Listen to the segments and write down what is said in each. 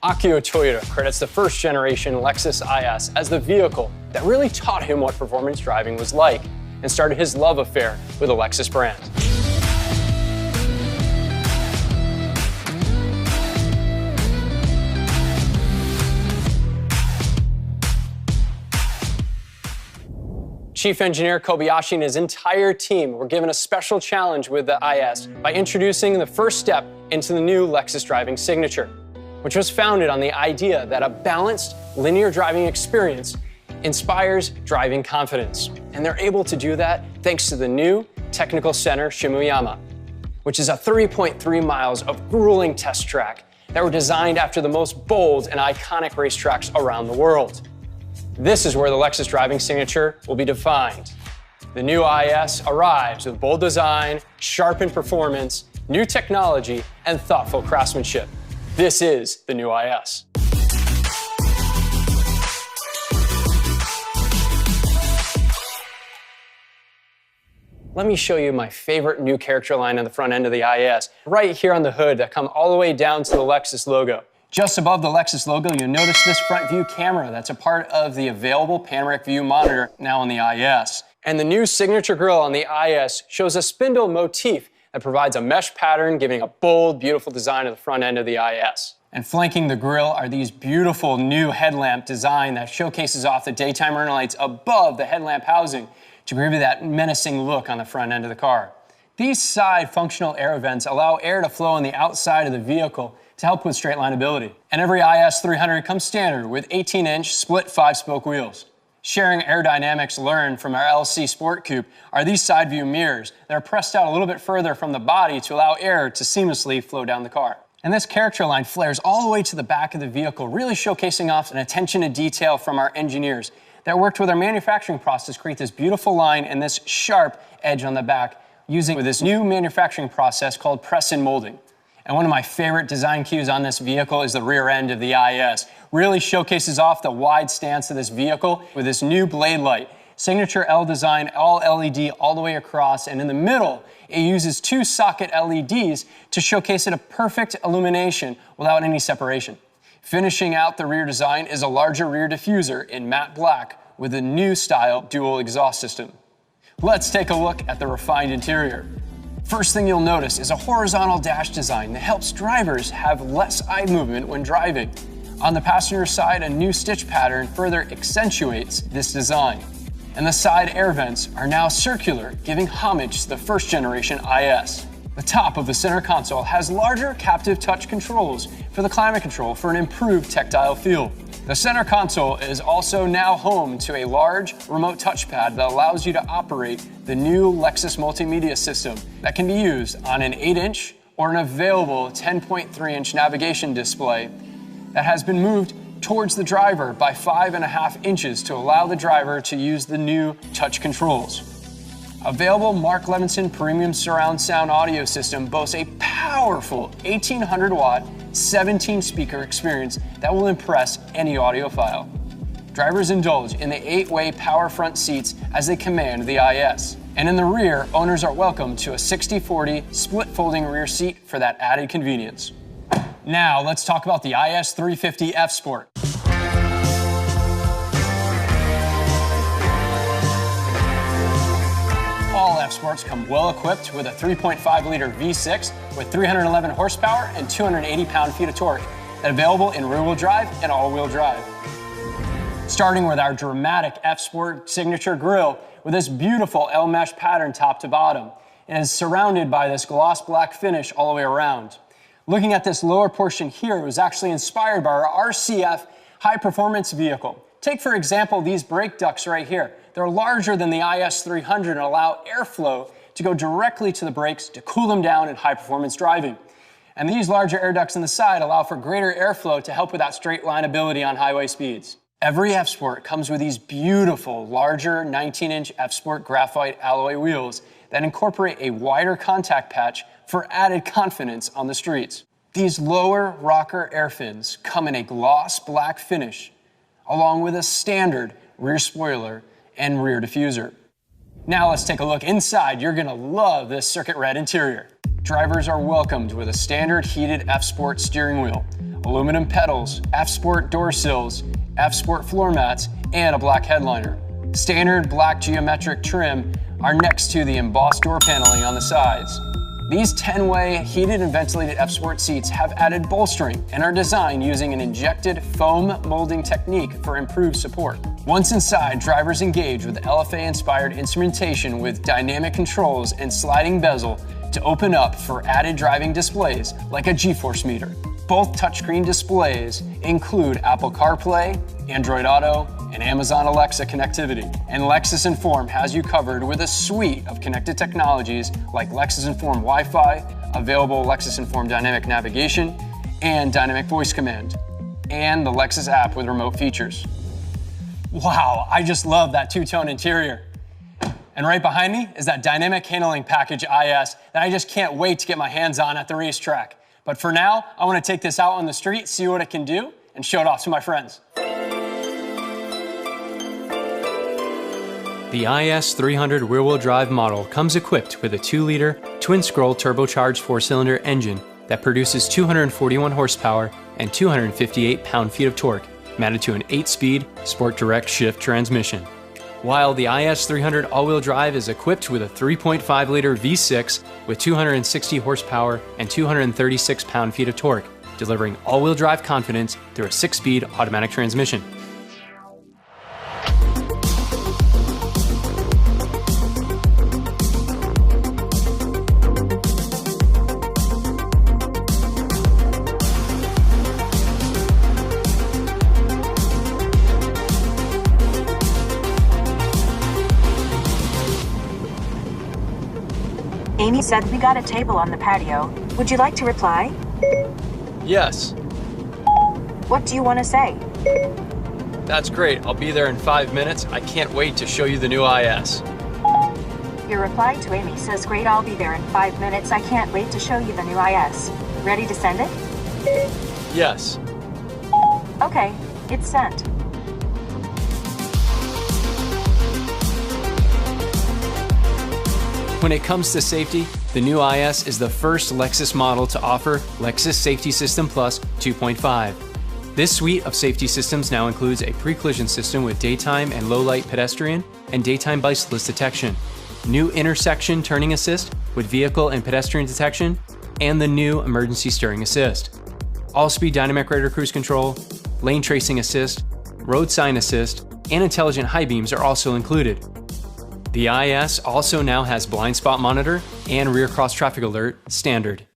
Akio Toyoda credits the first generation Lexus IS as the vehicle that really taught him what performance driving was like and started his love affair with the Lexus brand. Chief Engineer Kobayashi and his entire team were given a special challenge with the IS by introducing the first step into the new Lexus driving signature, which was founded on the idea that a balanced, linear driving experience inspires driving confidence. And they're able to do that thanks to the new Technical Center Shimuyama, which is a 3.3 miles of grueling test track that were designed after the most bold and iconic racetracks around the world. This is where the Lexus driving signature will be defined. The new IS arrives with bold design, sharpened performance, new technology, and thoughtful craftsmanship. This is the new IS. Let me show you my favorite new character line on the front end of the IS, right here on the hood that come all the way down to the Lexus logo. Just above the Lexus logo, you'll notice this front view camera that's a part of the available panoramic view monitor now on the IS. And the new signature grille on the IS shows a spindle motif that provides a mesh pattern, giving a bold, beautiful design to the front end of the IS. And flanking the grille are these beautiful new headlamp design that showcases off the daytime running lights above the headlamp housing to give you that menacing look on the front end of the car. These side functional air vents allow air to flow on the outside of the vehicle to help with straight lineability. And every IS 300 comes standard with 18-inch split 5-spoke wheels. Sharing aerodynamics learned from our LC Sport Coupe are these side view mirrors that are pressed out a little bit further from the body to allow air to seamlessly flow down the car. And this character line flares all the way to the back of the vehicle, really showcasing off an attention to detail from our engineers that worked with our manufacturing process to create this beautiful line and this sharp edge on the back using this new manufacturing process called press and molding. And one of my favorite design cues on this vehicle is the rear end of the IS. Really showcases off the wide stance of this vehicle with this new blade light. Signature L design, all LED all the way across, and in the middle, it uses 2 socket LEDs to showcase it a perfect illumination without any separation. Finishing out the rear design is a larger rear diffuser in matte black with a new style dual exhaust system. Let's take a look at the refined interior. First thing you'll notice is a horizontal dash design that helps drivers have less eye movement when driving. On the passenger side, a new stitch pattern further accentuates this design. And the side air vents are now circular, giving homage to the first generation IS. The top of the center console has larger captive touch controls for the climate control for an improved tactile feel. The center console is also now home to a large remote touchpad that allows you to operate the new Lexus multimedia system that can be used on an 8-inch or an available 10.3-inch navigation display that has been moved towards the driver by 5.5 inches to allow the driver to use the new touch controls. Available Mark Levinson premium surround sound audio system boasts a powerful 1800-watt 17-speaker experience that will impress any audiophile. Drivers indulge in the 8-way power front seats as they command the IS. And in the rear, owners are welcome to a 60/40 split folding rear seat for that added convenience. Now let's talk about the IS 350 F Sport. All F Sports come well equipped with a 3.5-liter V6 with 311 horsepower and 280 pound-feet of torque, and available in rear-wheel drive and all-wheel drive. Starting with our dramatic F Sport signature grille with this beautiful L-mesh pattern top to bottom, and is surrounded by this gloss black finish all the way around. Looking at this lower portion here, it was actually inspired by our RCF high-performance vehicle. Take, for example, these brake ducts right here. They're larger than the IS 300 and allow airflow to go directly to the brakes to cool them down in high-performance driving. And these larger air ducts on the side allow for greater airflow to help with that straight lineability on highway speeds. Every F Sport comes with these beautiful, larger 19-inch F Sport graphite alloy wheels that incorporate a wider contact patch for added confidence on the streets. These lower rocker air fins come in a gloss black finish, along with a standard rear spoiler and rear diffuser. Now let's take a look inside. You're gonna love this circuit red interior. Drivers are welcomed with a standard heated F Sport steering wheel, aluminum pedals, F-Sport door sills, F-Sport floor mats, and a black headliner. Standard black geometric trim are next to the embossed door paneling on the sides. These 10-way heated and ventilated F-Sport seats have added bolstering and are designed using an injected foam molding technique for improved support. Once inside, drivers engage with LFA-inspired instrumentation with dynamic controls and sliding bezel to open up for added driving displays like a G-force meter. Both touchscreen displays include Apple CarPlay, Android Auto, and Amazon Alexa connectivity. And Lexus Inform has you covered with a suite of connected technologies like Lexus Inform Wi-Fi, available Lexus Inform Dynamic Navigation, and Dynamic Voice Command, and the Lexus app with remote features. Wow, I just love that two-tone interior. And right behind me is that Dynamic Handling Package IS that I just can't wait to get my hands on at the racetrack. But for now, I want to take this out on the street, see what it can do, and show it off to my friends. The IS 300 rear-wheel drive model comes equipped with a 2-liter, twin-scroll turbocharged 4-cylinder engine that produces 241 horsepower and 258 pound-feet of torque, mounted to an 8-speed Sport Direct Shift transmission. While the IS 300 all-wheel drive is equipped with a 3.5-liter V6 with 260 horsepower and 236 pound-feet of torque, delivering all-wheel drive confidence through a 6-speed automatic transmission. Amy said we got a table on the patio. Would you like to reply? Yes. What do you want to say? That's great. I'll be there in 5 minutes. I can't wait to show you the new IS. Your reply to Amy says, great, I'll be there in 5 minutes. I can't wait to show you the new IS. Ready to send it? Yes. Okay, it's sent. When it comes to safety, the new IS is the first Lexus model to offer Lexus Safety System Plus 2.5. This suite of safety systems now includes a pre-collision system with daytime and low-light pedestrian and daytime bicyclist detection, new intersection turning assist with vehicle and pedestrian detection, and the new emergency steering assist. All-speed dynamic radar cruise control, lane tracing assist, road sign assist, and intelligent high beams are also included. The IS also now has blind spot monitor and rear cross traffic alert standard.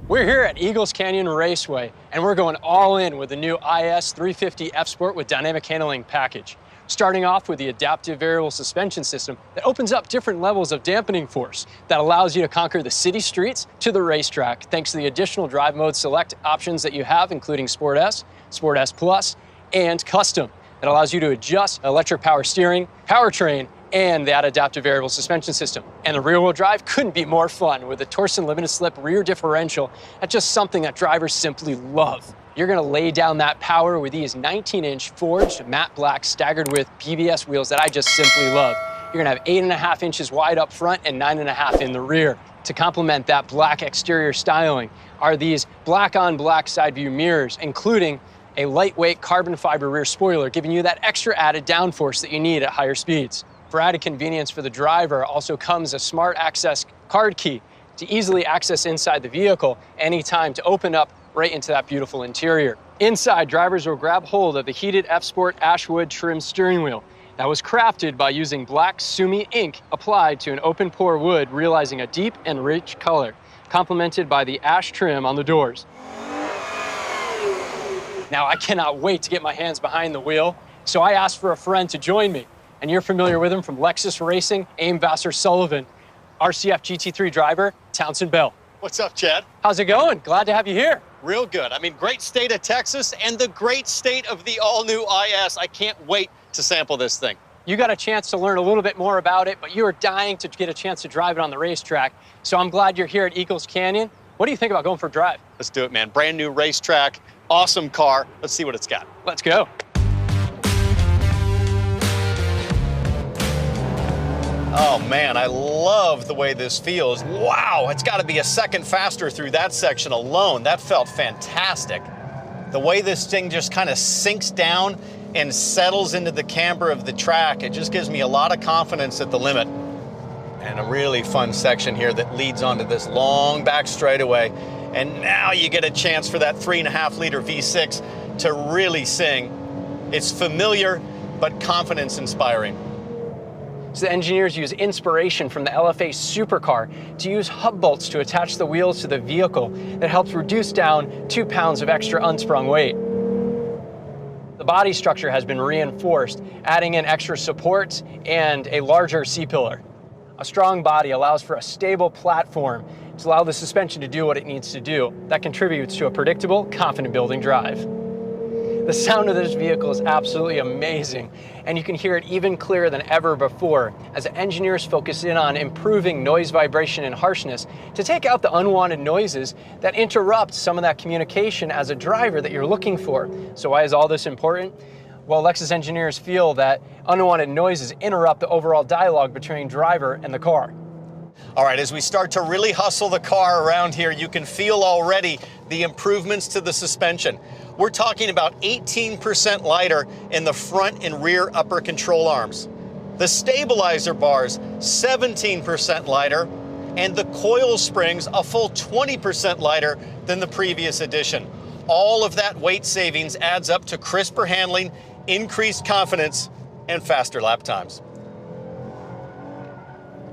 We're here at Eagles Canyon Raceway, and we're going all in with the new IS 350 F-Sport with dynamic handling package. Starting off with the adaptive variable suspension system that opens up different levels of dampening force that allows you to conquer the city streets to the racetrack thanks to the additional drive mode select options that you have, including Sport S, Sport S Plus, and Custom. That allows you to adjust electric power steering, powertrain, and that adaptive variable suspension system. And the rear-wheel drive couldn't be more fun with the Torsen limited slip rear differential. That's just something that drivers simply love. You're gonna lay down that power with these 19-inch forged matte black staggered with PVS wheels that I just simply love. You're gonna have 8.5 inches wide up front and 9.5 in the rear. To complement that black exterior styling are these black on black side view mirrors, including a lightweight carbon fiber rear spoiler, giving you that extra added downforce that you need at higher speeds. For added convenience for the driver, also comes a smart access card key to easily access inside the vehicle anytime to open up right into that beautiful interior. Inside, drivers will grab hold of the heated F-Sport Ashwood trim steering wheel that was crafted by using black Sumi ink applied to an open pore wood, realizing a deep and rich color, complemented by the ash trim on the doors. Now, I cannot wait to get my hands behind the wheel, so I asked for a friend to join me, and you're familiar with him from Lexus Racing, Aim Vassar-Sullivan, RCF GT3 driver, Townsend Bell. What's up, Chad? How's it going? Glad to have you here. Real good. I mean, great state of Texas and the great state of the all-new IS. I can't wait to sample this thing. You got a chance to learn a little bit more about it, but you were dying to get a chance to drive it on the racetrack. So I'm glad you're here at Eagles Canyon. What do you think about going for a drive? Let's do it, man. Brand new racetrack, awesome car. Let's see what it's got. Let's go. Oh man, I love the way this feels. Wow, it's got to be a second faster through that section alone. That felt fantastic. The way this thing just kind of sinks down and settles into the camber of the track, it just gives me a lot of confidence at the limit. And a really fun section here that leads onto this long back straightaway. And now you get a chance for that 3.5 liter V6 to really sing. It's familiar, but confidence inspiring. So the engineers use inspiration from the LFA supercar to use hub bolts to attach the wheels to the vehicle that helps reduce down 2 pounds of extra unsprung weight. The body structure has been reinforced, adding in extra supports and a larger C-pillar. A strong body allows for a stable platform to allow the suspension to do what it needs to do. That contributes to a predictable, confident building drive. The sound of this vehicle is absolutely amazing, and you can hear it even clearer than ever before as the engineers focus in on improving noise, vibration, and harshness to take out the unwanted noises that interrupt some of that communication as a driver that you're looking for. So why is all this important? Well, Lexus engineers feel that unwanted noises interrupt the overall dialogue between driver and the car. All right, as we start to really hustle the car around here, you can feel already the improvements to the suspension. We're talking about 18% lighter in the front and rear upper control arms. The stabilizer bars, 17% lighter, and the coil springs a full 20% lighter than the previous edition. All of that weight savings adds up to crisper handling, increased confidence, and faster lap times.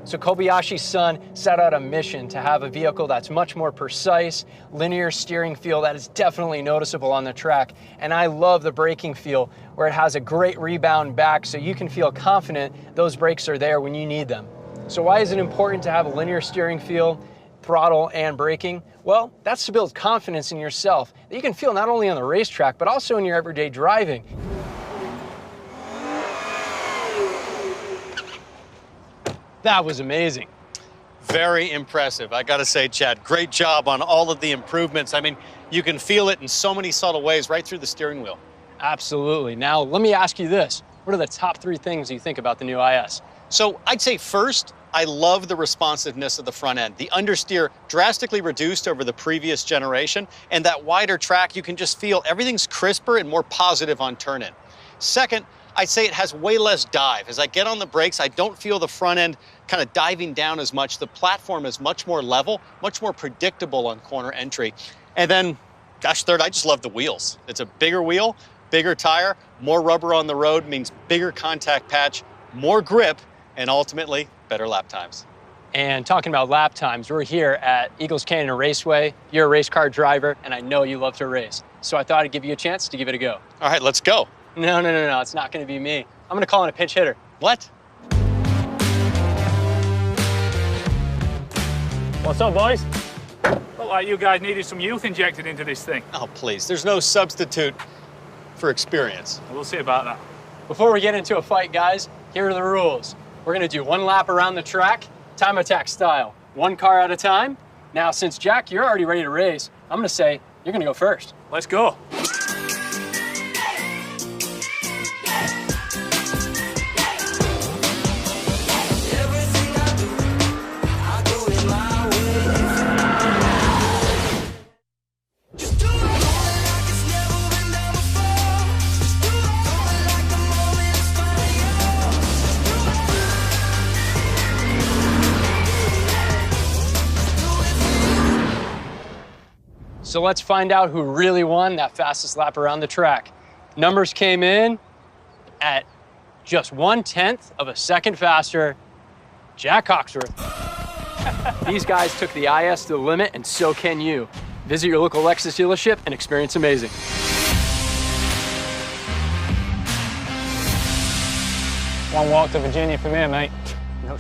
So Kobayashi's son set out a mission to have a vehicle that's much more precise, linear steering feel that is definitely noticeable on the track. And I love the braking feel where it has a great rebound back so you can feel confident those brakes are there when you need them. So why is it important to have a linear steering feel, throttle, and braking? Well, that's to build confidence in yourself that you can feel not only on the racetrack, but also in your everyday driving. That was amazing. Very impressive. I gotta say, Chad, great job on all of the improvements. I mean, you can feel it in so many subtle ways right through the steering wheel. Absolutely. Now, let me ask you this. What are the top 3 things you think about the new IS? So I'd say first, I love the responsiveness of the front end. The understeer drastically reduced over the previous generation, and that wider track, you can just feel everything's crisper and more positive on turn-in. Second, I'd say it has way less dive. As I get on the brakes, I don't feel the front end kind of diving down as much. The platform is much more level, much more predictable on corner entry. And then, gosh, third, I just love the wheels. It's a bigger wheel, bigger tire, more rubber on the road means bigger contact patch, more grip, and ultimately, better lap times. And talking about lap times, we're here at Eagles Canyon Raceway. You're a race car driver, and I know you love to race. So I thought I'd give you a chance to give it a go. All right, let's go. No, it's not gonna be me. I'm gonna call in a pinch hitter. What? What's up, boys? Look like you guys needed some youth injected into this thing. Oh, please, there's no substitute for experience. We'll see about that. Before we get into a fight, guys, here are the rules. We're gonna do 1 lap around the track, time attack style, 1 car at a time. Now, since Jack, you're already ready to race, I'm gonna say you're gonna go first. Let's go. So let's find out who really won that fastest lap around the track. Numbers came in at just 1/10 of a second faster. Jack Hawksworth. These guys took the IS to the limit, and so can you. Visit your local Lexus dealership and experience amazing. One walk to Virginia from here, mate. No